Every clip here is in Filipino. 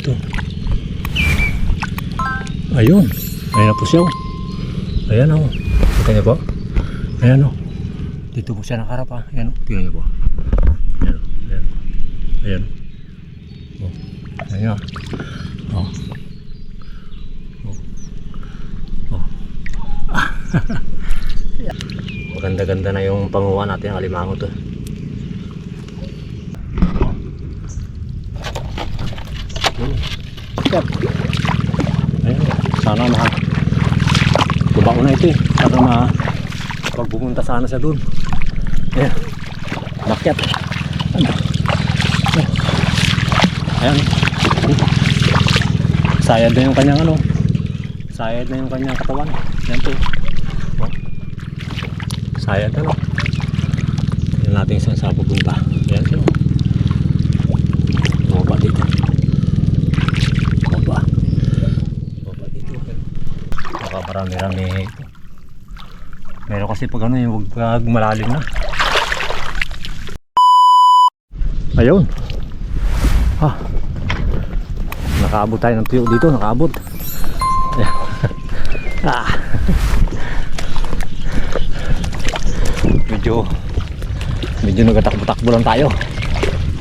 Ito. Ayun. Ayun na po siya. Ayan o. Kita niyo po? Ayan o. Dito po siya nakarap ha. Ayan o. Tingnan niyo po. Ayan o. Ayan. Ayan. O. Ayan o. O. O. Ah. Maganda-ganda na yung panguha natin ng alimango to. Ayun. Sana baba ko na ito eh. Sana pag pumunta sana siya dun. Ayan. Makyat. Ayan. Sayad na yung kanyang ano. Sayad na yung kanyang katawan. Ayan to. Oh. Sayad na no. Tignan natin saan sa pupunta. Ayan siya. Baba dito. Baba dito. Baka marami-rami ito. Pero kasi pag ano yung wag malalim na. Ayun. Ah. Nakaabot tayo ng tuyo dito, nakaabot. Ah. Medyo nagatakbo-takbo lang tayo.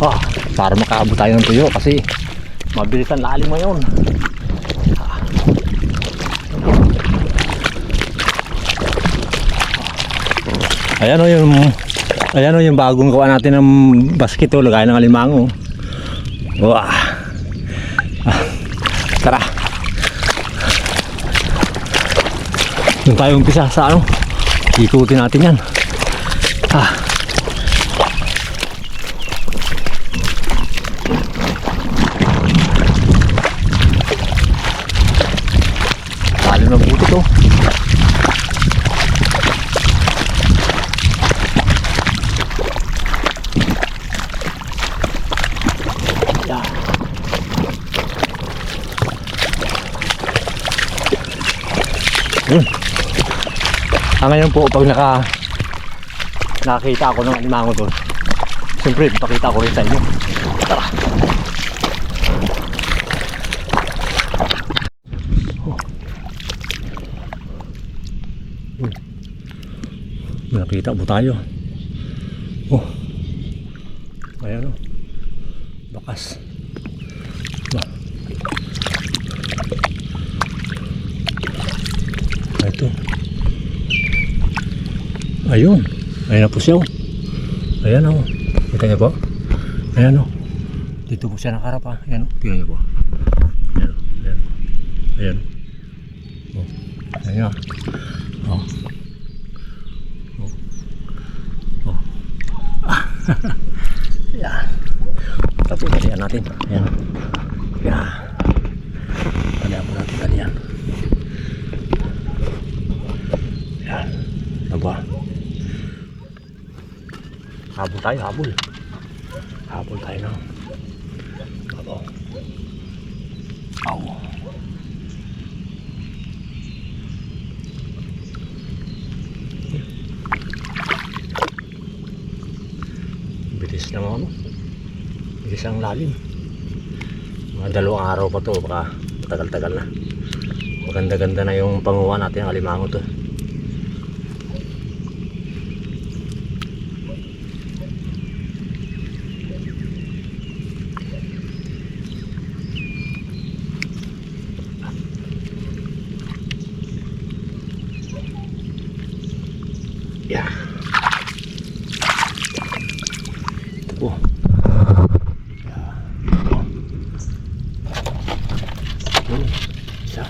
Ah, para makaabot tayo ng tuyo kasi mabilis ang lalim ngayon. Ayan o yung bagong gawa natin ng basket o lagay ng alimango. Wah. Tara. Doon tayo umpisa sa ano. Ikutin natin yan. Lalim ng buti to. Ngayon po pag nakakita ako ng alimango doon, siyempre pakita ko rin sa inyo. Tara. Nakita po tayo. Oh. Ayan o. Bakas. Ito. Ayun. Ayun na po siya. Ayan o. Kita niyo po? Ayan o. Dito po siya nakarap ha. Ayan o. Tingnan niyo po. Ayan o. Ayan. Ayan. O. Ayan o. O. O. Ah. Ayan. Tapos dalian natin. Ayan. Ayan. Dalian po natin. Dalian. Ayan. Diba? Habol tayo, habol. Habol tayo na. Abo. Aw. Bilis na mga ano. Bilis ang lalim. Mga 2 araw pa to, baka matagal-tagal na. Maganda-ganda na yung panguha natin ng alimango to. Yeah. Ito po. Yeah. Isa.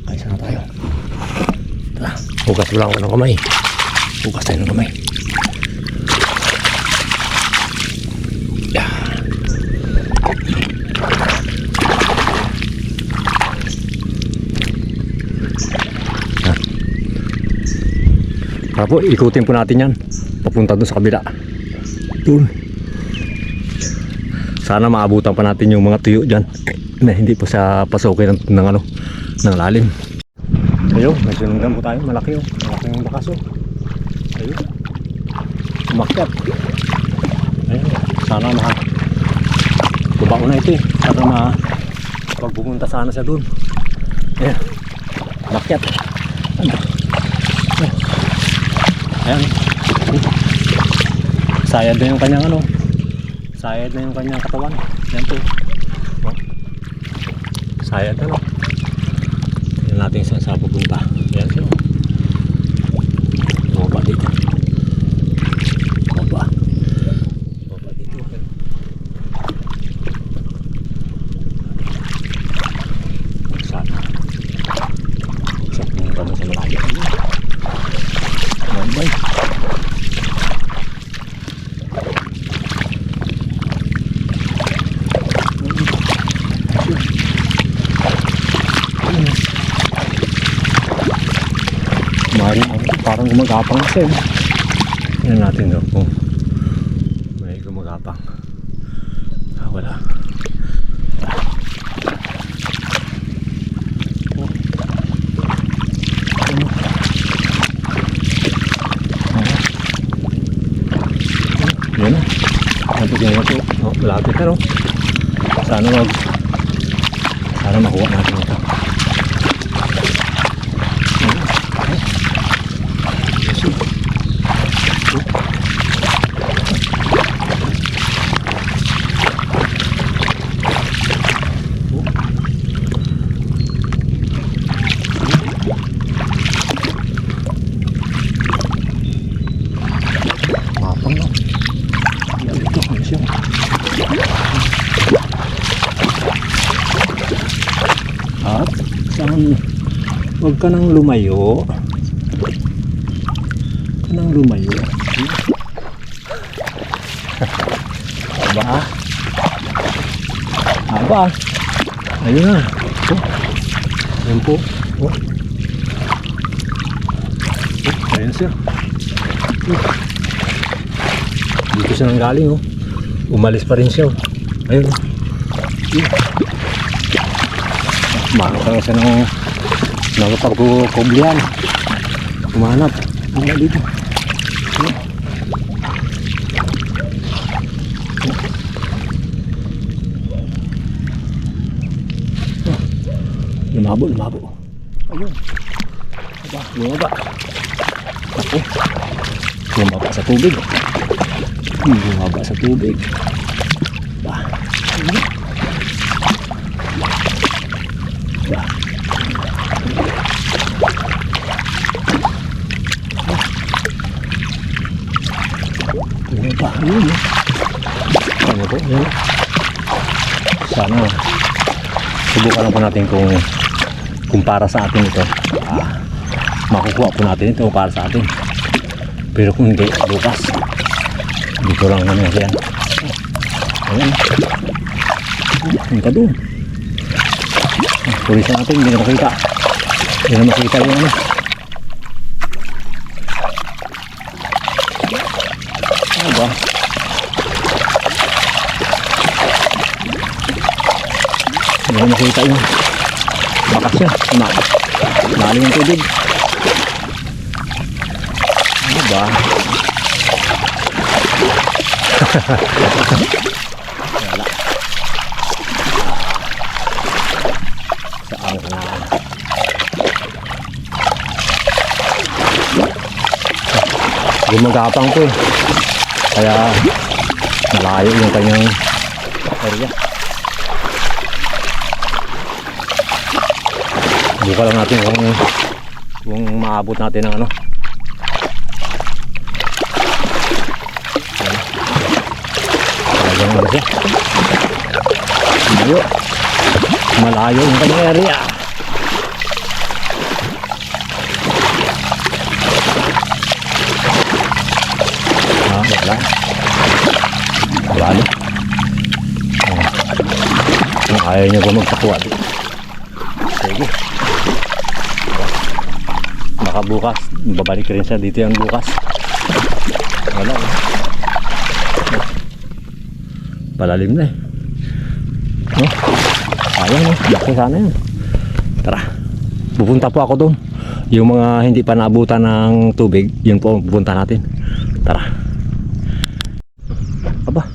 Ay, isa na tayo. Tara. Hugas mo lang ako ng kamay. Hugas tayo ng kamay. Yeah. Po, ikutin po natin yan papunta dun sa kabila dun. Sana maabutan pa natin yung mga tuyo dyan na hindi po sa pasukin ng ano, ng lalim. Ayun, may sinundan po tayo, malaki oh, malaki yung bakas oh. Ayun, umakyat. Ayun, sana baba ko na ito eh, para Pag pumunta sana siya dun. Ayan. Makyat. Ayan. Sayad na yung kanyang ano. Sayad na yung kanyang katawan. Ayan po. Oh. Sayad na no. Tingnan natin saan sa pupunta. Ayan siya. Baba dito. Baba. Baba dito. Sana. Sa pumunta mo sa malayo. Bye. Parang gumagapang siya. Tingnan natin daw kung may gumagapang. Wala. Yan na. Tingnan natin. Malapit na no. Sana makuha natin ito. At huwag ka nang lumayo. Huwag ka nang lumayo. Aba. Aba. Ayun na. Ayun po. Oh. Ayun siya. Dito siya nang galing oh. Umalis pa rin siya oh. Ayun oh. Makakang siya ng pagkukublihan. Umanap. Ano dito? Lumabo. Ayun. Bumaba. Ako. Bumaba sa tubig. Bumaba sa tubig. Ayun. Ano po? Ayun. Sana subukan lang po natin kung para sa atin ito. Makukuha po natin ito para sa atin. Pero kung hindi, bukas. Dito lang naman yan. Ayun. Punta doon. Pulisan natin, hindi na makita. Hindi na makita yung ano. Ano ba? Hindi na makita yung bakas yan. Maling yung tubig. Ano ba? Wala. Saan ka na? Gumagapang po eh. Kaya malayo yung kanyang area. Buka lang natin kung maabot natin ng ano. Talagang ano siya. Malayo yung kanyang area. Wala. Bali. Kung ayaw niya ba magpakuha. Sige. Baka bukas, babalik rin siya dito yung bukas. Wala. Palalim na eh. No? Ayun eh. Laki sana yun. Tara. Pupunta po ako doon. Yung mga hindi pa naabutan ng tubig, yun po pupunta natin. Tara. Aba.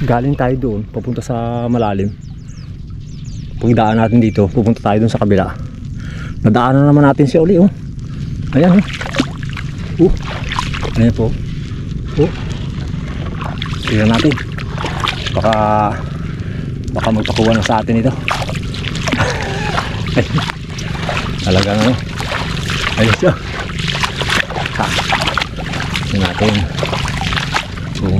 Galing tayo doon, papunta sa malalim. pagdaan natin dito, pupunta tayo dun sa kabila. Nadaanan naman natin si Oli, oh. Ayan, oh. Ayan po. Oh. Tingnan natin. Baka magpakuha na sa atin ito. Talagang ano. Ayun siya. Ha. Tingnan natin. Kung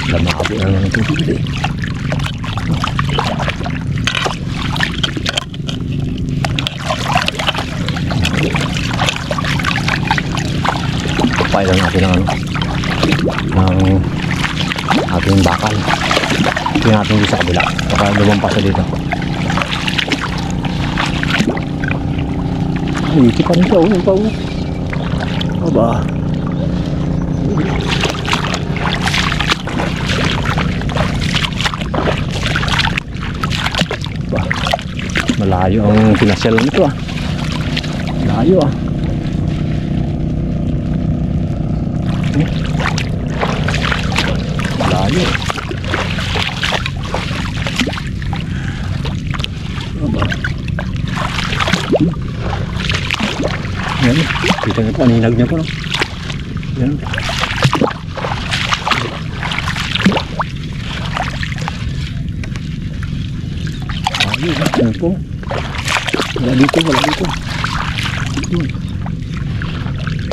lamabo na naman itong tubig. Kapay lang natin ng ating bakal. Tingnan natin dito sa kabila. Baka lumampas na dito. Ay, ito pa rin siya. Aba. Malayo ang pinasyalan nito, ah. Malayo, ah. Malayo. Aba. Yan. Kita niyo po, aninag niya po, no? Yan. Ayun po. Wala dito. Dito.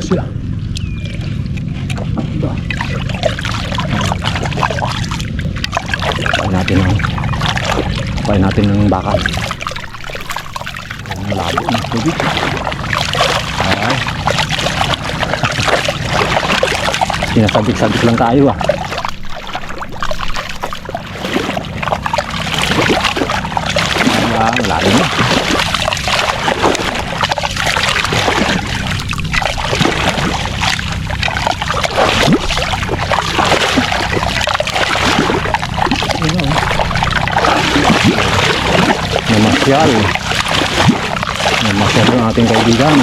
Siya. Aba. Pain natin ng bakal. Malabo na ito dito. Ay. Sinasabik-sabik lang tayo, ah. Malalim na. Namasyal ng ating kaibigan.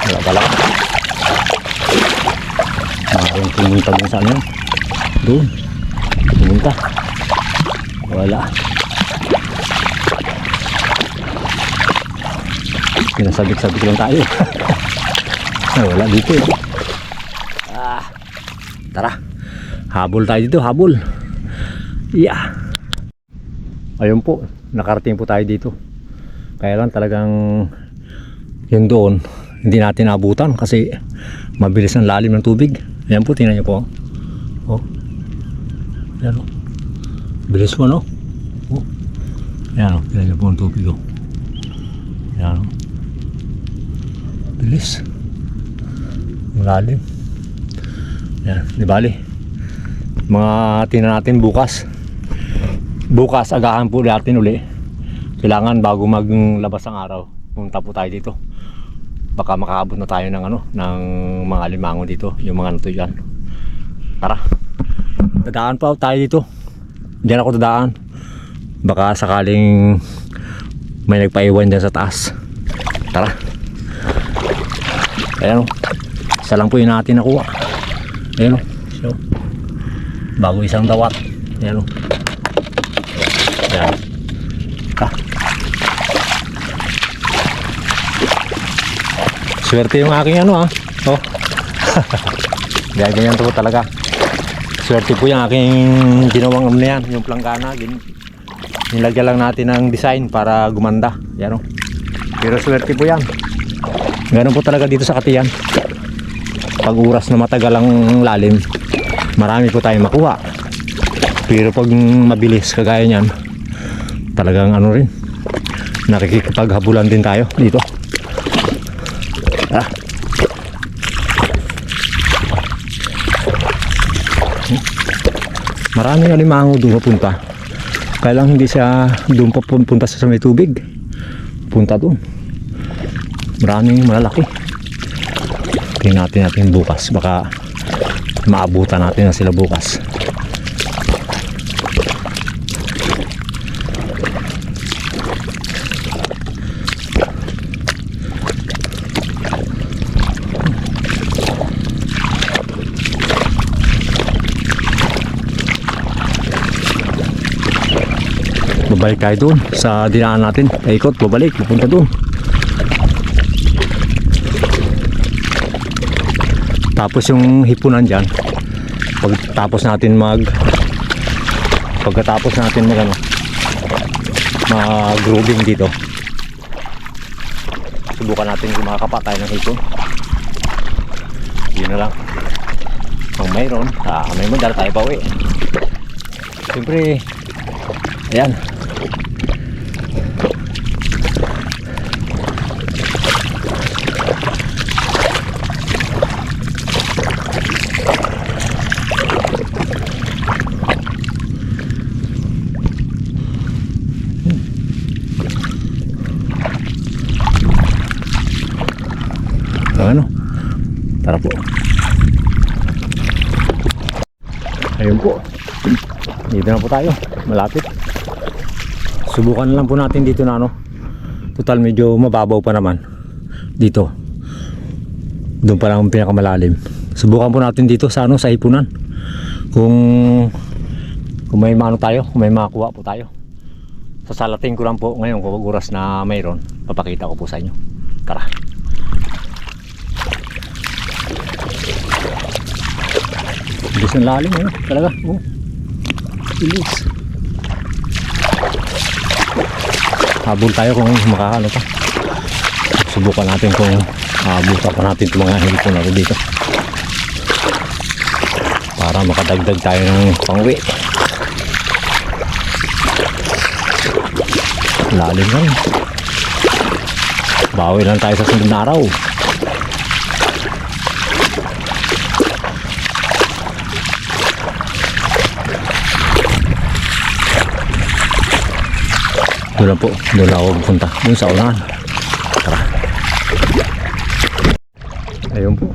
Wala pala. Maraming pumunta dun sa ano. Doon. Pumunta. Wala. Pinasabik-sabik lang tayo. Wala dito, eh. Tara. Habol tayo dito. Habol. Yeah. Ayun po. Nakarating po tayo dito. Kaya lang talagang yun doon, hindi natin naabutan kasi mabilis ang lalim ng tubig. Ayan po, tingnan nyo po. Oh. Ayan o. Bilis mo, no? Oh. Ayan o, tingnan nyo po ang tubig o. Ayan o. Bilis. Malalim. Ayan, di bali. Mga tingnan natin bukas. Bukas, agahan po natin uli. Kailangan bago maglabas ang araw, punta po tayo dito. Baka makaabot na tayo ng ano, ng mga limango dito, yung mga natuyan. Tara. Dadaan pa tayo dito. Diyan ako dadaan. Baka sakaling may nagpaiwan dyan sa taas. Tara. Ayan o. Isa lang po yung natin nakuha. Ayan o. So, bago isang dawat. Ayan o. Ayan. Swerte yung aking ano, ah. Oh. Ganyan to talaga. Swerte po yung aking ginawang ano yan, yung planggana. Nilagyan lang natin ng design para gumanda. Yan, oh. Pero swerte po yan. Ganun po talaga dito sa Katiyan. Pag oras na matagal ang lalim, marami po tayong makuha. Pero pag mabilis kagaya niyan, talagang ano rin, nakikipaghabulan din tayo dito. Maraming alimango doon papunta. Kaya lang hindi siya doon papunta sa may tubig. Punta doon. Maraming malalaki. Tingnan natin bukas. Baka maabutan natin na sila bukas. Babalik tayo doon sa dinaan natin. Ikot, babalik, pupunta doon. Tapos yung hipunan dyan, pagkatapos natin mag grooving dito, subukan natin kung makakapatay ng hipon. Yun na lang kung mayroon, may madala tayo pa uwi. Siyempre ayan, ano, tara po. Ayun po, dito na po tayo, malapit. Subukan lang po natin dito na ano. Total medyo mababaw pa naman dito. Doon pa lang ang pinakamalalim. Subukan po natin dito sa ano, sa hipunan. Kung may maano tayo, kung may makuha po tayo. Sasalatin ko lang po ngayon kung oras na mayroon. Papakita ko po sa inyo. Tara. Bilis ng lalim, ano? Talaga, oh. Bilis. Habol tayo kung makakano pa. Subukan natin kung buka pa natin itong mga hipon natin dito. Para makadagdag tayo ng pang-uwi. Lalim na rin. Bawi lang tayo sa sunod na araw. Doon po, doon ako pupunta, doon sa unahan. Tara. Ayun po.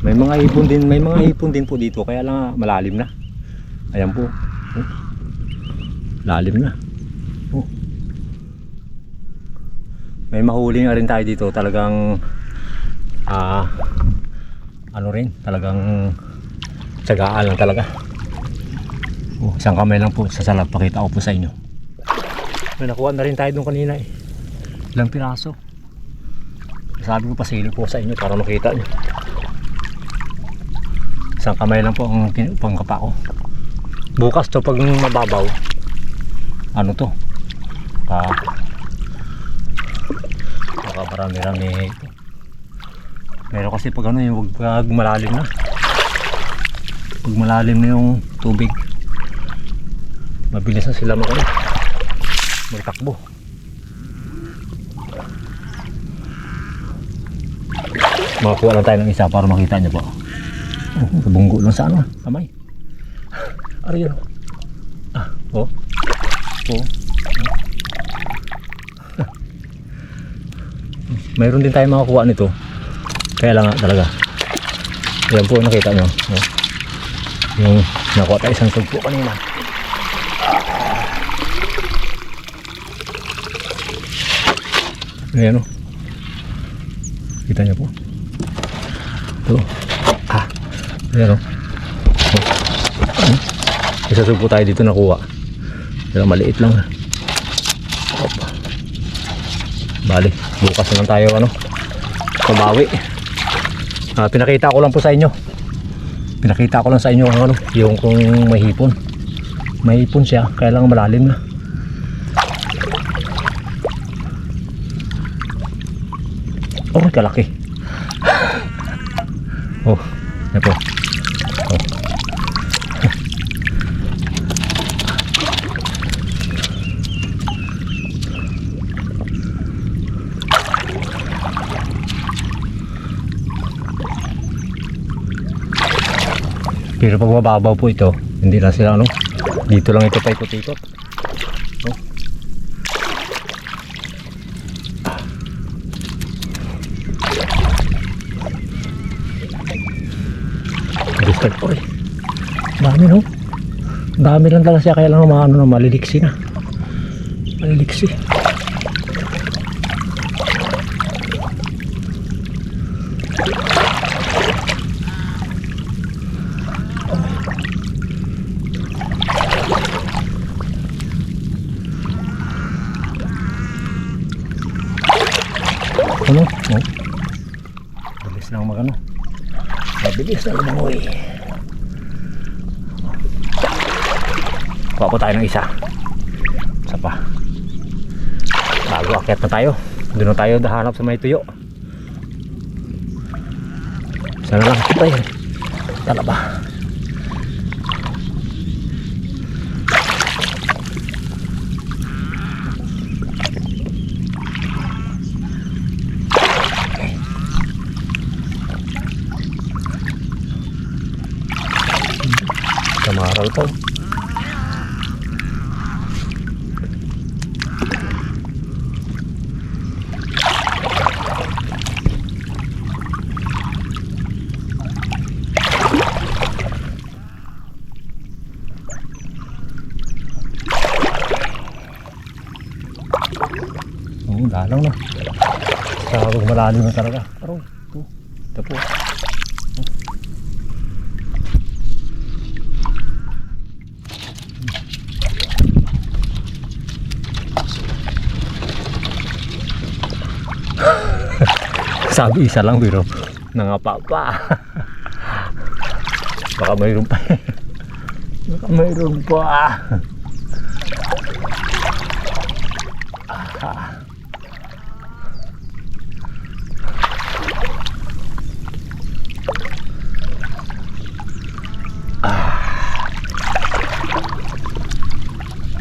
May mga hipon din po dito, kaya lang malalim na. Ayan po. Oh. Lalim na. Oh. May mahuli na rin tayo dito, talagang ano rin, talagang tiyagaan lang talaga. Oh, isang kamay lang po sa salap, pakita ko po sa inyo. May nakuha na rin tayo doon kanina eh. Ilang piraso. Sabi ko pasilip po sa inyo para makita nyo. Isang kamay lang po ang pangkapa ko. Bukas to pag mababaw, ano to, baka marami-rami ito. Pero kasi pag ano yung pag malalim na, pag malalim na yung tubig, mabilis na sila magtakbo. Makakuha lang tayo ng isa para makita nyo po. Bunggo lang sa ano, kamay. Ari yun. Oh. Mayroon din tayo makakuha nito. Kaya lang talaga. Ayan po, nakita nyo. Oh. Yung nakuha tayo isang sugpo kanina. Ayan o. Kita niyo po. Ito. Ayan o. Isasugpo tayo dito nakuha. Pero maliit lang. Opa. Bali, bukas na lang tayo pabawi. Pinakita ko lang po sa inyo. Pinakita ko lang sa inyo yung kung may hipon. May hipon siya, kaya lang malalim na. Oh, kalaki. Oh, yan po. Oh. Pero pag mababaw po ito, hindi na sila ano, dito lang ito paikot-ikot. Oh. Discard po eh. Dami no. Dami lang talaga siya, kaya lang mga ano na maliliksi na. Maliliksi. Ano? Oh. Bilis lang magano. Mabilis na lumangoy. Kuha po tayo ng isa. Isa pa. Bago akyat na tayo. Doon na tayo dahanap sa may tuyo. Sana lang tayo. Tala ba? Kamaral po. Dalang na. Sarong malalim na talaga. Pero ito po. Sabi isa lang pero nangapa pa. Baka mayroon pa. Baka mayroon pa.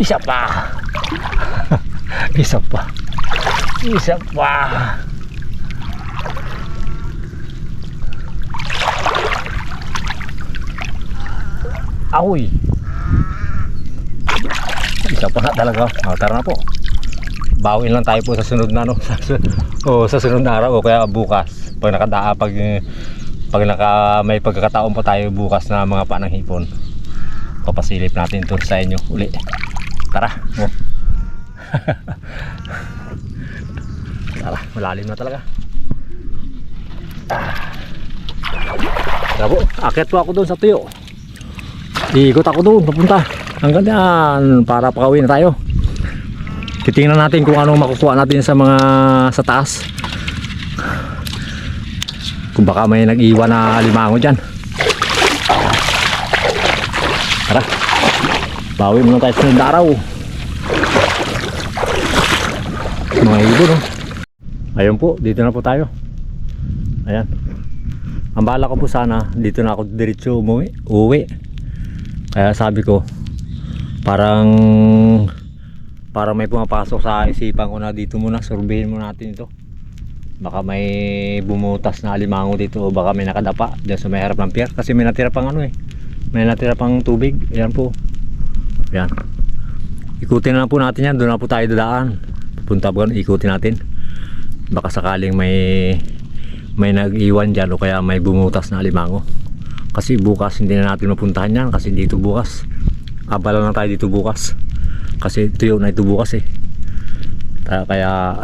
Isa pa. Isa pa. Isa pa. Ahoy. Isa pa nga talaga. Tara na po. Bawin lang tayo po sa sunod na sa sunod na araw o kaya bukas. Pag may pagkakataon pa tayo bukas na mga panang hipon. Papasilip natin to sa inyo uli. Tara. Tara, malalim na talaga. Tara po, akit po ako doon sa tuyo. Iikot ako doon, papunta hanggang yan para pakawin na tayo. Titingnan natin kung anong makukuha natin sa mga sa taas. Kung baka may nag-iwan na limango dyan. Tara, bawi muna tayo sa araw. Mga ibon no? Ayun po, dito na po tayo. Ayan. Ang bala ko po sana, dito na ako diretso uwi. Kaya sabi ko, parang may pumapasok sa isipan ko na dito muna, surveyin muna natin ito. Baka may bumutas na alimango dito o baka may nakadapa dyan sa may harap ng pier. Kasi may natira pang may natira pang tubig. Ayan po. Ayan. Ikutin na po natin yan, doon na po tayo dadaan. Punta po, ikutin natin. Baka sakaling may nag-iwan dyan o kaya may bumutas na alimango. Kasi bukas hindi na natin mapuntahan yan kasi dito bukas abala lang tayo dito bukas kasi tuyo na ito bukas eh. Kaya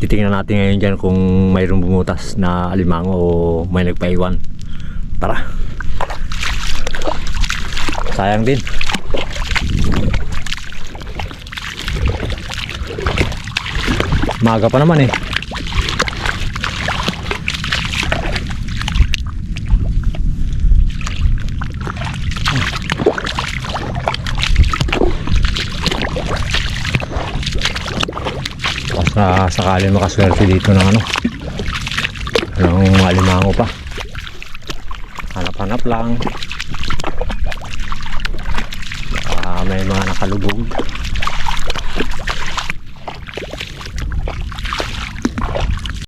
titingnan natin ngayon dyan kung mayroong bumutas na alimango o may nagpaiwan. Tara, sayang din. Maga pa naman eh. Sakali makaswerte dito ng alimango pa. Hanap-hanap lang. May mga nakalubog.